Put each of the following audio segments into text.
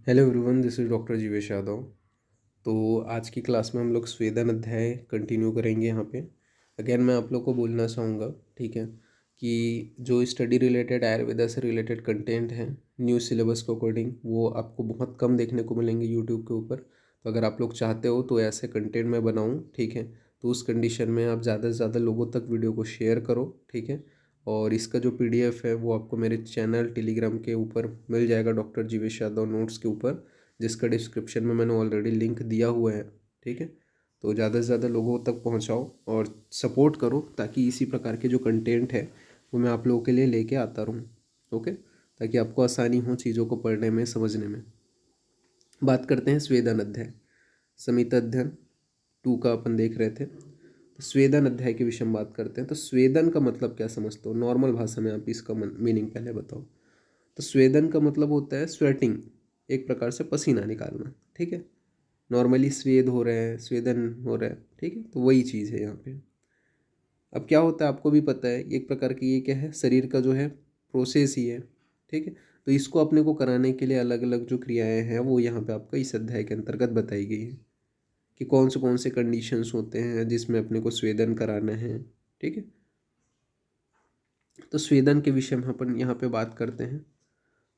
Hello everyone, this is doctor Jeevesh Yadav. तो आज की क्लास में हम लोग स्वेदन अध्याय कंटिन्यू करेंगे। यहाँ पे अगेन मैं आप लोग को बोलना चाहूँगा, ठीक है, कि जो स्टडी रिलेटेड आयुर्वेदा से रिलेटेड कंटेंट हैं न्यू सिलेबस के अकॉर्डिंग, वो आपको बहुत कम देखने को मिलेंगे यूट्यूब के ऊपर। तो अगर आप लोग चाहते हो तो ऐसे कंटेंट मैं बनाऊँ, ठीक है, तो उस कंडीशन में आप ज़्यादा से ज़्यादा लोगों तक वीडियो को शेयर करो, ठीक है। और इसका जो पीडीएफ है वो आपको मेरे चैनल टेलीग्राम के ऊपर मिल जाएगा, डॉक्टर जीवेश यादव नोट्स के ऊपर, जिसका डिस्क्रिप्शन में मैंने ऑलरेडी लिंक दिया हुआ है, ठीक है। तो ज़्यादा से ज़्यादा लोगों तक पहुंचाओ और सपोर्ट करो, ताकि इसी प्रकार के जो कंटेंट है वो मैं आप लोगों के लिए लेके आता रहूँ, ओके, ताकि आपको आसानी हो चीज़ों को पढ़ने में, समझने में। बात करते हैं स्वेदन अध्याय। संहिता अध्ययन 2 का अपन देख रहे थे, तो स्वेदन अध्याय के विषय में बात करते हैं। तो स्वेदन का मतलब क्या समझते हो नॉर्मल भाषा में? आप इसका मीनिंग पहले बताओ। तो स्वेदन का मतलब होता है स्वेटिंग, एक प्रकार से पसीना निकालना, ठीक है। नॉर्मली स्वेद हो रहे हैं, स्वेदन हो रहा है, ठीक है, तो वही चीज़ है यहाँ पे। अब क्या होता है आपको भी पता है, एक प्रकार की ये क्या है, शरीर का जो है प्रोसेस ही है, ठीक है। तो इसको अपने को कराने के लिए अलग अलग जो क्रियाएं हैं वो यहाँ पे आपका इस अध्याय के अंतर्गत बताई गई है, कि कौन से कंडीशंस होते हैं जिसमें अपने को स्वेदन कराना है, ठीक है। तो स्वेदन के विषय में अपन यहाँ पे बात करते हैं।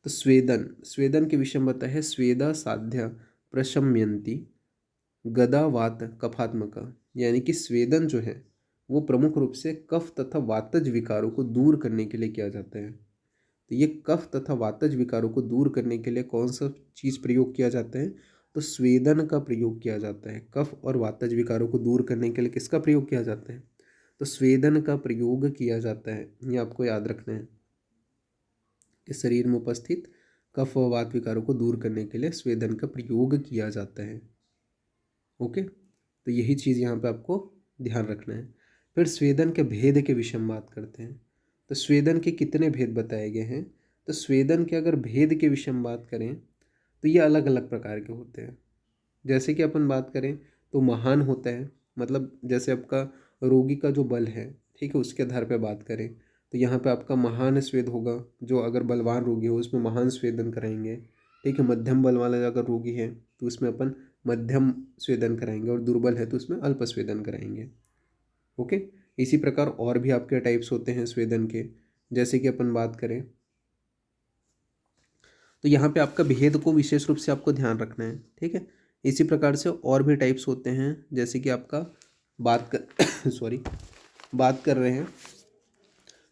तो स्वेदन स्वेदन के विषय में बताया है, स्वेदा साध्या प्रशम्यंती गदा वात कफात्मका, यानी कि स्वेदन जो है वो प्रमुख रूप से कफ तथा वातज विकारों को दूर करने के लिए किया जाता है। तो ये कफ तथा वातज विकारों को दूर करने के लिए कौन सा चीज़ प्रयोग किया जाता है? तो स्वेदन का प्रयोग किया जाता है। कफ और वातज विकारों को दूर करने के लिए किसका प्रयोग किया जाता है? तो स्वेदन का प्रयोग किया जाता है। ये आपको याद रखना है कि शरीर में उपस्थित कफ व वात विकारों को दूर करने के लिए स्वेदन का प्रयोग किया जाता है, ओके। तो यही चीज़ यहाँ पे आपको ध्यान रखना है। फिर स्वेदन के भेद के विषय में बात करते हैं। तो स्वेदन के कितने भेद बताए गए हैं? तो स्वेदन के अगर भेद के विषय में बात करें तो ये अलग अलग प्रकार के होते हैं। जैसे कि अपन बात करें तो महान होता है, मतलब जैसे आपका रोगी का जो बल है, ठीक है, उसके आधार पर बात करें तो यहाँ पे आपका महान स्वेद होगा। जो अगर बलवान रोगी हो उसमें महान स्वेदन कराएंगे, ठीक है। मध्यम बल वाला अगर रोगी है तो उसमें अपन मध्यम स्वेदन कराएंगे, और दुर्बल है तो उसमें अल्प स्वेदन कराएंगे, ओके। इसी प्रकार और भी आपके टाइप्स होते हैं स्वेदन के। जैसे कि अपन बात करें तो यहाँ पे आपका भेद को विशेष रूप से आपको ध्यान रखना है, ठीक है। इसी प्रकार से और भी टाइप्स होते हैं, जैसे कि आपका बात कर सॉरी बात कर रहे हैं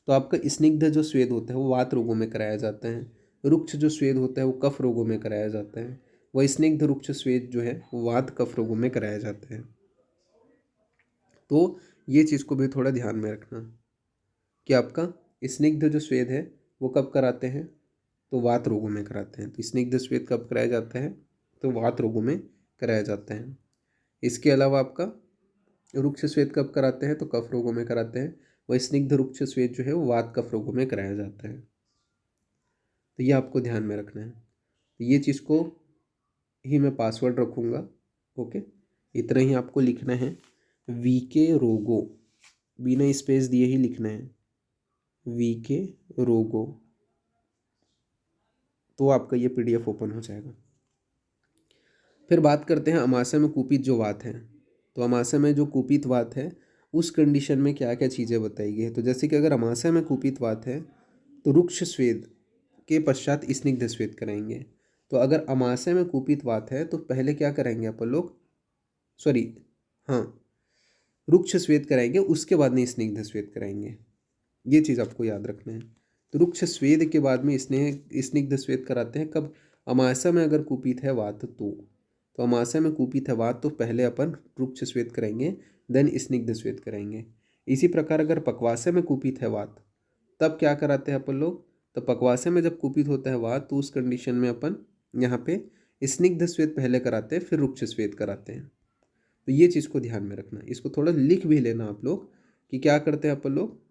तो आपका स्निग्ध जो स्वेद होता है वो वात रोगों में कराया जाता है। रुक्ष जो स्वेद होता है वो कफ रोगों में कराया जाता है। वह स्निग्ध रुक्ष स्वेद जो है वो वात कफ रोगों में कराया जाता है। तो ये चीज़ को भी थोड़ा ध्यान में रखना कि आपका स्निग्ध जो स्वेद है वो कब कराते हैं? तो वात रोगों में कराते हैं। तो स्निग्ध स्वेद कब कराया जाता है? तो वात रोगों में कराया जाता है। इसके अलावा आपका रुक्ष स्वेद कब कराते हैं? तो कफ रोगों में कराते हैं। वह स्निग्ध रुक्ष स्वेद जो है वो वात कफ रोगों में कराया जाता है। तो ये आपको ध्यान में रखना है। तो ये चीज़ को ही मैं पासवर्ड रखूँगा, ओके। इतना ही आपको लिखना है। वी के रोगो, बिना स्पेस दिए ही लिखना है, वी के रोगो। तो आपका ये पीडीएफ ओपन हो जाएगा। फिर बात करते हैं अमाशय में कुपित जो वात है। तो अमाशय में जो कुपित वात है उस कंडीशन में क्या क्या चीज़ें बताई गई है? तो जैसे कि अगर अमाशय में कुपित वात है तो रुक्ष स्वेद के पश्चात स्निग्ध स्वेद कराएंगे। तो अगर अमाशय में कुपित वात है तो पहले क्या कराएंगे अपन लोग? सॉरी, हाँ, रुक्ष स्वेद कराएंगे, उसके बाद में स्निग्ध स्वेद कराएंगे। ये चीज़ आपको याद रखना है। तो रुक्ष स्वेद के बाद में स्निग्ध स्वेद कराते हैं कब? अमाशय में अगर कुपित है वात तो अमाशय में कुपित है वात तो पहले अपन रुक्ष स्वेद कराएंगे, देन स्निग्ध स्वेद कराएंगे। इसी प्रकार अगर पक्वाशय में कुपित है वात तब क्या कराते हैं अपन लोग? तो पक्वाशय में जब कुपित होता है वात तो उस कंडीशन में अपन यहाँ पे स्निग्ध स्वेद पहले कराते हैं, फिर रुक्ष स्वेद कराते हैं। तो ये चीज़ को ध्यान में रखना, इसको थोड़ा लिख भी लेना आप लोग कि क्या करते हैं अपन लोग।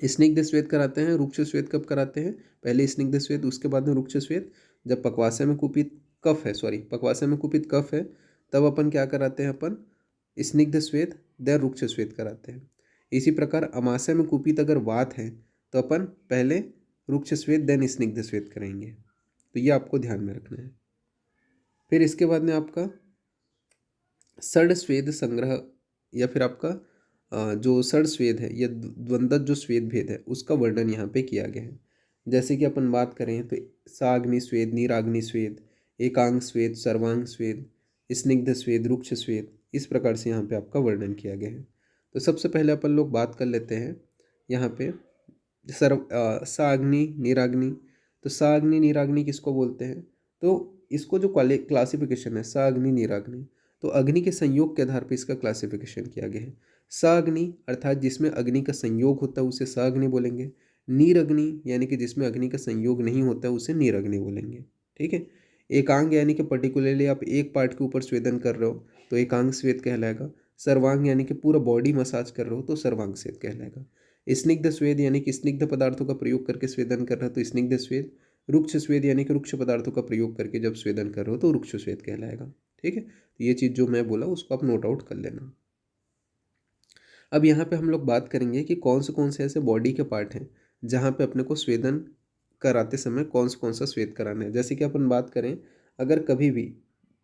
स्निग्ध स्वेद कराते हैं, रुक्ष स्वेद कब कराते हैं? पहले स्निग्ध स्वेद, उसके बाद में रुक्ष स्वेद। जब पक्वाशय में कुपित कफ है, सॉरी, पक्वाशय में कुपित कफ है तब अपन क्या कराते हैं? अपन स्निग्ध स्वेद देन रुक्ष स्वेद कराते हैं। इसी प्रकार अमाशय में कुपित अगर वात है तो अपन पहले रुक्ष स्वेद देन स्निग्ध स्वेद करेंगे। तो ये आपको ध्यान में रखना है। फिर इसके बाद में आपका षड स्वेद संग्रह या फिर आपका जो षड स्वेद है या द्वंद्व जो स्वेद भेद है उसका वर्णन यहाँ पे किया गया है। जैसे कि अपन बात करें तो साग्नि स्वेद, नीराग्नि स्वेद, एकांग स्वेद, सर्वांग स्वेद, स्निग्ध स्वेद, रुक्ष स्वेद, इस प्रकार से यहाँ पे आपका वर्णन किया गया है। तो सबसे पहले अपन लोग बात कर लेते हैं यहाँ पे साग्नि नीराग्नि। तो साग्नि नीराग्नि किसको बोलते हैं? तो इसको जो क्लासिफिकेशन है साग्नि नीराग्नि, तो अग्नि के संयोग के आधार पर इसका क्लासिफिकेशन किया गया है। साग्नि अर्थात जिसमें अग्नि का संयोग होता है उसे साग्नि बोलेंगे। नीरग्नि यानी कि जिसमें अग्नि का संयोग नहीं होता है उसे नीरग्नि बोलेंगे। ठीक है। एकांग यानी कि पर्टिकुलरली आप एक पार्ट के ऊपर स्वेदन कर रहे हो तो एकांग स्वेद कहलाएगा। सर्वांग यानी कि पूरा बॉडी मसाज कर रहे हो तो सर्वांग स्वेद कहलाएगा। स्निग्ध स्वेद यानी कि स्निग्ध पदार्थों का प्रयोग करके स्वेदन कर रहे हो तो स्निग्ध स्वेद। रुक्ष स्वेद यानी कि रुक्ष पदार्थों का प्रयोग करके जब स्वेदन कर रहे हो तो रुक्ष स्वेद कहलाएगा। ठीक है। तो ये चीज़ जो मैं बोला उसको आप नोट आउट कर लेना। अब यहाँ पे हम लोग बात करेंगे कि कौन से ऐसे बॉडी के पार्ट हैं जहाँ पे अपने को स्वेदन कराते समय कौन सा स्वेद कराना है। जैसे कि अपन बात करें, अगर कभी भी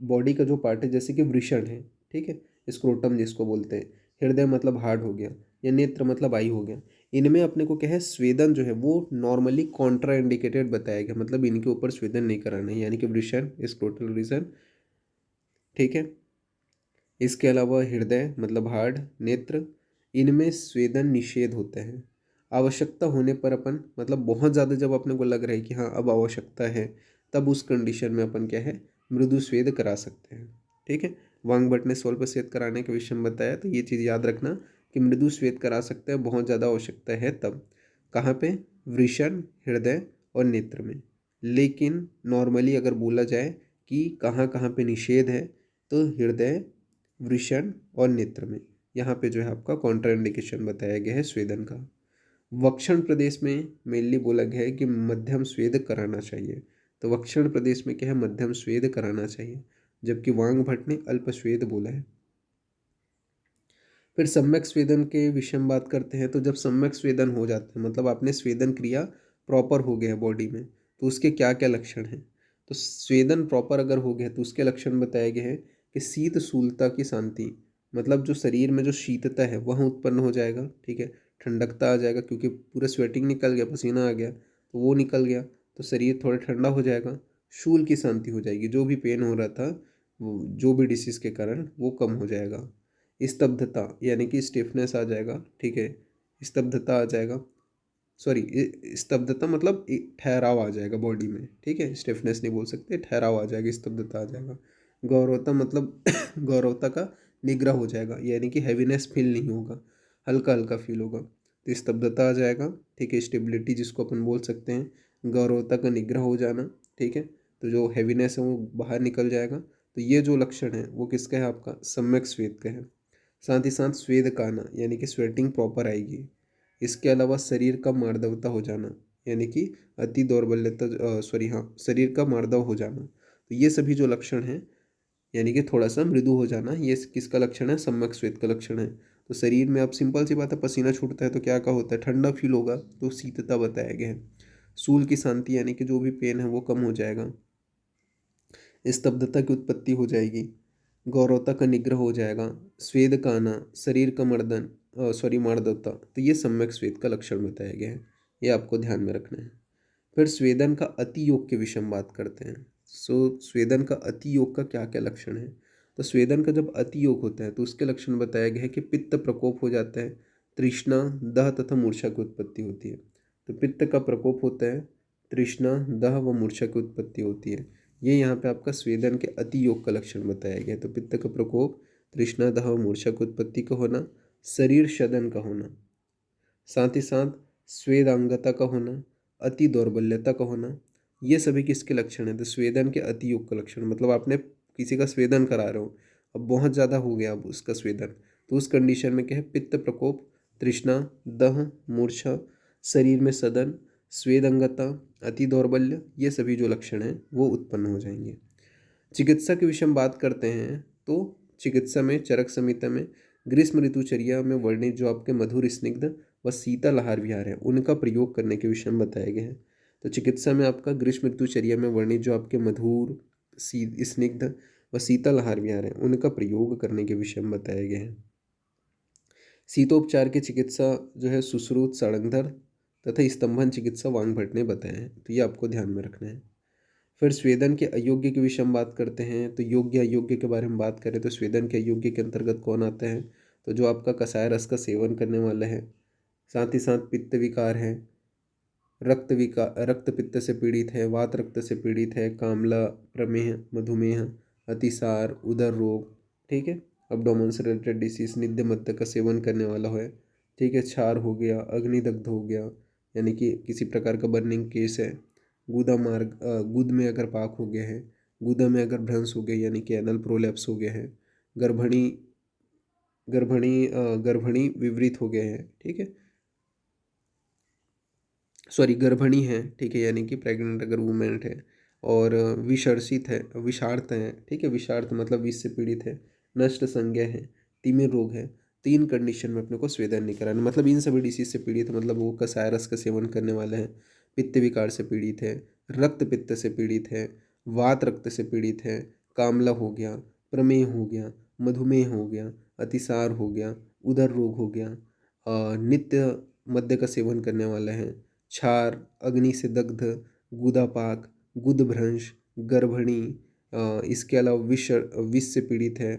बॉडी का जो पार्ट है जैसे कि वृषण है, ठीक है, स्क्रोटम जिसको बोलते हैं, हृदय मतलब हार्ट हो गया, या नेत्र मतलब आई हो गया, इनमें अपने को क्या है स्वेदन जो है वो नॉर्मली कॉन्ट्रा इंडिकेटेड बताया गया, मतलब इनके ऊपर स्वेदन नहीं कराना है, यानी कि वृषण, स्क्रोटल रीजन, ठीक है। इसके अलावा हृदय मतलब हार्ट, नेत्र, इनमें स्वेदन निषेध होता है। आवश्यकता होने पर अपन मतलब बहुत ज़्यादा जब अपने को लग रहा है कि हाँ अब आवश्यकता है, तब उस कंडीशन में अपन क्या है मृदु स्वेद करा सकते हैं। ठीक है। वांगभट्ट ने स्वल्प स्वेद कराने के विषय में बताया, तो ये चीज़ याद रखना कि मृदु स्वेद करा सकते हैं बहुत ज़्यादा आवश्यकता है तब। कहाँ पे? वृषण, हृदय और नेत्र में। लेकिन नॉर्मली अगर बोला जाए कि कहाँ कहाँ पे निषेध है, तो हृदय, वृषण और नेत्र में यहाँ पे जो है आपका कॉन्ट्राइंडिकेशन बताया गया है स्वेदन का। वक्षण प्रदेश में मेनली बोला गया है कि मध्यम स्वेद कराना चाहिए, तो वक्षण प्रदेश में क्या है मध्यम स्वेद कराना चाहिए, जबकि वांगभट्ट ने अल्प स्वेद बोला है। फिर सम्यक स्वेदन के विषय में बात करते हैं, तो जब सम्यक स्वेदन हो जाता है मतलब आपने स्वेदन क्रिया प्रॉपर हो गया है बॉडी में, तो उसके क्या क्या लक्षण हैं। तो स्वेदन प्रॉपर अगर हो गया तो उसके लक्षण बताए गए हैं कि शीत शूलता की शांति, मतलब जो शरीर में जो शीतता है वह उत्पन्न हो जाएगा। ठीक है। ठंडकता आ जाएगा क्योंकि पूरा स्वेटिंग निकल गया, पसीना आ गया तो वो निकल गया, तो शरीर थोड़ा ठंडा हो जाएगा। शूल की शांति हो जाएगी, जो भी पेन हो रहा था वो जो भी डिसीज़ के कारण वो कम हो जाएगा। स्तब्धता यानी कि स्टिफनेस आ जाएगा। ठीक है। स्तब्धता आ जाएगा, सॉरी स्तब्धता मतलब ठहराव आ जाएगा बॉडी में। ठीक है। स्टिफनेस नहीं बोल सकते, ठहराव आ जाएगा, स्तब्धता आ जाएगा। गौरवता मतलब गौरवता का निग्रह हो जाएगा, यानी कि हैवीनेस फील नहीं होगा, हल्का हल्का फील होगा, तो स्तब्धता आ जाएगा। ठीक है। स्टेबिलिटी जिसको अपन बोल सकते हैं, गौरवता का निग्रह हो जाना। ठीक है। तो जो हैवीनेस है वो बाहर निकल जाएगा। तो ये जो लक्षण है वो किसका है? आपका सम्यक स्वेद का है। साथ ही साथ स्वेद का आना यानी कि स्वेटिंग प्रॉपर आएगी। इसके अलावा शरीर का मार्दवता हो जाना, यानी कि अति दौर्बल्यता, सॉरी हाँ, शरीर का मार्दव हो जाना। तो ये सभी जो लक्षण हैं यानी कि थोड़ा सा मृदु हो जाना, ये किसका लक्षण है? सम्यक स्वेद का लक्षण है। तो शरीर में अब सिंपल सी बात है, पसीना छूटता है तो क्या होता है? ठंडा फील होगा, तो शीतता बताया गया है। सूल की शांति यानी कि जो भी पेन है वो कम हो जाएगा। स्तब्धता की उत्पत्ति हो जाएगी, गौरवता का निग्रह हो जाएगा, स्वेद का आना, शरीर का मर्दन, सॉरी मार्दवता, तो ये सम्यक स्वेद का लक्षण बताया गया है। ये आपको ध्यान में रखना है। फिर स्वेदन का अति योग के विषय में बात करते हैं। स्वेदन का अति योग का क्या क्या लक्षण है? तो स्वेदन का जब अति योग होता है तो उसके लक्षण बताया गया है कि पित्त प्रकोप हो जाता है, तृष्णा, दह तथा मूर्छा की उत्पत्ति होती है। तो पित्त का प्रकोप होता है, तृष्णा, दह व मूर्छा की उत्पत्ति होती है। ये यहाँ पे आपका स्वेदन के अति योग का लक्षण बताया गया है। तो पित्त का प्रकोप, तृष्णा, दह व मूर्छा की उत्पत्ति का होना, शरीर शदन का होना, साथ ही साथ स्वेदांगता का होना, अति दौर्बल्यता का होना, ये सभी किसके लक्षण हैं? तो स्वेदन के अति योग का लक्षण, मतलब आपने किसी का स्वेदन करा रहे हो, अब बहुत ज़्यादा हो गया अब उसका स्वेदन, तो उस कंडीशन में क्या है? पित्त प्रकोप, तृष्णा, दह, मूर्छा, शरीर में सदन, स्वेदंगता, अति दौर्बल्य, ये सभी जो लक्षण हैं वो उत्पन्न हो जाएंगे। चिकित्सा के विषय में बात करते हैं तो चिकित्सा में चरक संहिता में ग्रीष्म ऋतुचर्या में वर्णित जो आपके मधुर स्निग्ध व शीतल आहार विहार है उनका प्रयोग करने के विषय में बताया गया है। तो चिकित्सा में आपका ग्रीष्म ऋतुचर्या में वर्णित जो आपके मधुर स्निग्ध व शीतल आहार विहार हैं उनका प्रयोग करने के विषय में बताए गए हैं। शीतोपचार की चिकित्सा जो है सुश्रुत सारंगधर तथा स्तंभन चिकित्सा वांगभट ने बताए हैं, तो ये आपको ध्यान में रखना है। फिर स्वेदन के अयोग्य के विषय में बात करते हैं, तो योग्य अयोग्य के बारे में बात करें तो स्वेदन के अयोग्य के अंतर्गत कौन आता है, तो जो आपका कसाय रस का सेवन करने वाला है, साथ ही साथ पित्त विकार है, रक्त पित्त से पीड़ित है, वात रक्त से पीड़ित है, कामला, प्रमेह, मधुमेह, अतिसार, उदर रोग, ठीक है, अब्डोमेन से रिलेटेड डिसीज, नित्य मद्य का सेवन करने वाला है, ठीक है, क्षार हो गया, अग्निदग्ध हो गया यानी कि किसी प्रकार का बर्निंग केस है, गुदा मार्ग गुद में अगर पाक हो गया है, गुदा में अगर भ्रंश हो गया यानी कि एनल प्रोलैप्स हो गया है, गर्भणी गर्भणी विवरित हो गए हैं, ठीक है, सॉरी गर्भिणी है, ठीक है, यानी कि प्रेग्नेंट अगर वुमेन है, और विषर्षित है, विषार्थ है, ठीक है, विषार्थ मतलब विष से पीड़ित है, नष्ट संज्ञा है, तिमिर रोग है, तीन कंडीशन में अपने को स्वेदन नहीं कराना, मतलब इन सभी डिसीज से पीड़ित है, मतलब वो कसाय रस का सेवन करने वाले हैं, पित्त विकार से पीड़ित है, रक्त पित्त से पीड़ित है, वात रक्त से पीड़ित है, कामला हो गया, प्रमेह हो गया, मधुमेह हो गया, अतिसार हो गया, उदर रोग हो गया, नित्य मद्य का सेवन करने वाले हैं, क्षार, अग्नि से दग्ध, गुदापाक, गुदभ्रंश, गर्भणी, इसके अलावा विष से पीड़ित है,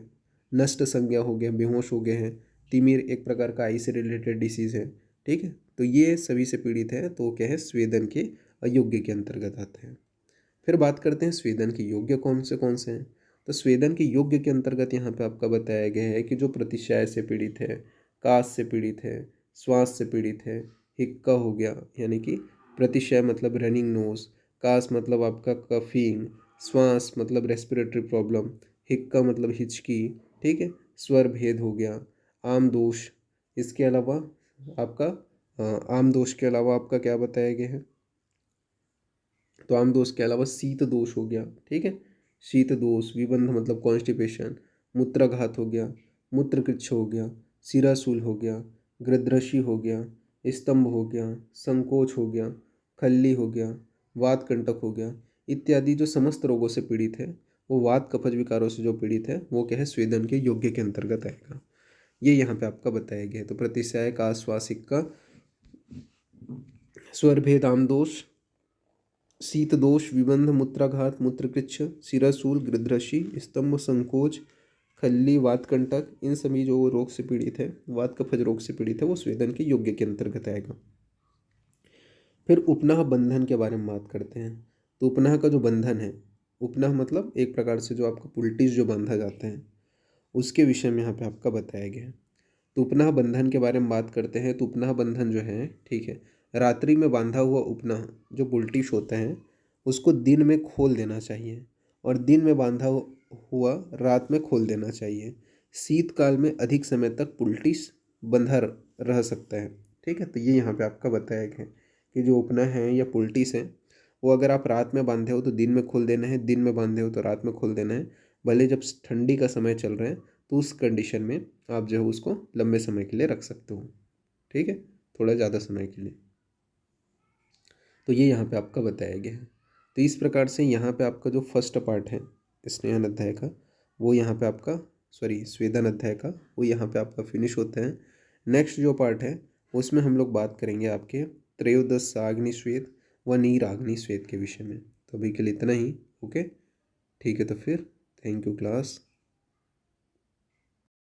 नष्ट संज्ञा हो गया, बेहोश हो गए हैं, तिमिर एक प्रकार का आई से रिलेटेड डिसीज़ है, ठीक है, तो ये सभी से पीड़ित है, तो क्या है स्वेदन के अयोग्य के अंतर्गत आते हैं। फिर बात करते हैं स्वेदन के योग्य कौन से हैं, तो स्वेदन के योग्य के अंतर्गत यहाँ पे आपका बताया गया है कि जो प्रतिशय से पीड़ित है, काश से पीड़ित है, श्वास से पीड़ित है, हिक्का हो गया यानी कि प्रतिशय मतलब रनिंग नोज, काश मतलब आपका कफिंग, श्वास मतलब रेस्पिरेटरी प्रॉब्लम, हिक्का मतलब हिचकी, ठीक है, स्वर भेद हो गया, आम दोष, इसके अलावा आपका आम दोष के अलावा आपका क्या बताया गया है, तो आम दोष के अलावा शीत दोष हो गया, ठीक है, शीत दोष, विबंध मतलब कॉन्स्टिपेशन, मूत्राघात हो गया, मूत्रकृच्छ हो गया, सिरासूल हो गया, गृध्रशी हो गया, स्तंभ हो गया, संकोच हो गया, खल्ली हो गया, वात कंटक हो गया, इत्यादि जो समस्त रोगों से पीड़ित है, वो वात कफज विकारों से जो पीड़ित है वो क्या है स्वेदन के योग्य के अंतर्गत आएगा। ये यहाँ पे आपका बताया गया है। तो प्रतिशय का आश्वासिक का स्वर भेद आम दोष, शीत दोष, विबंध, मूत्राघात, मूत्रकृच्छ, सिरासूल, गृध्रशी, स्तंभ, संकोच, खल्ली, वातकंटक, इन सभी जो रोग से पीड़ित है, वात कफज रोग से पीड़ित है, वो स्वेदन के योग्य के अंतर्गत आएगा। फिर उपनाह बंधन के बारे में बात करते हैं। तो उपनाह का जो बंधन है, उपनाह मतलब एक प्रकार से जो आपका पुल्टिस जो बांधा जाते हैं उसके विषय में यहाँ पे आपका बताया गया है। तो उपनाह बंधन के बारे में बात करते हैं। तो उपनाह बंधन जो है, ठीक है, रात्रि में बांधा हुआ उपनाह जो पुल्टिस होता है उसको दिन में खोल देना चाहिए, और दिन में बांधा हुआ रात में खोल देना चाहिए। शीतकाल में अधिक समय तक पुल्टिस बंधा रह सकता है, ठीक है। तो ये यहाँ पे आपका बताया गया है कि जो उपनाह है या पुल्टिस है वो अगर आप रात में बांधे हो तो दिन में खोल देना है, दिन में बांधे हो तो रात में खोल देना है। भले जब ठंडी का समय चल रहा है तो उस कंडीशन में आप जो है उसको लंबे समय के लिए रख सकते हो, ठीक है, थोड़ा ज़्यादा समय के लिए। तो ये यहाँ पे आपका बताया गया है। तो इस प्रकार से यहाँ पे आपका जो फर्स्ट पार्ट है स्नेहन अध्याय का वो यहाँ पे आपका स्वेदन अध्याय का वो यहाँ पे आपका फिनिश होता है। नेक्स्ट जो पार्ट है उसमें हम लोग बात करेंगे आपके त्रयोदश साग्नि श्वेत व नीराग्नि श्वेत के विषय में। तो अभी के लिए इतना ही, ओके, ठीक है। तो फिर थैंक यू क्लास।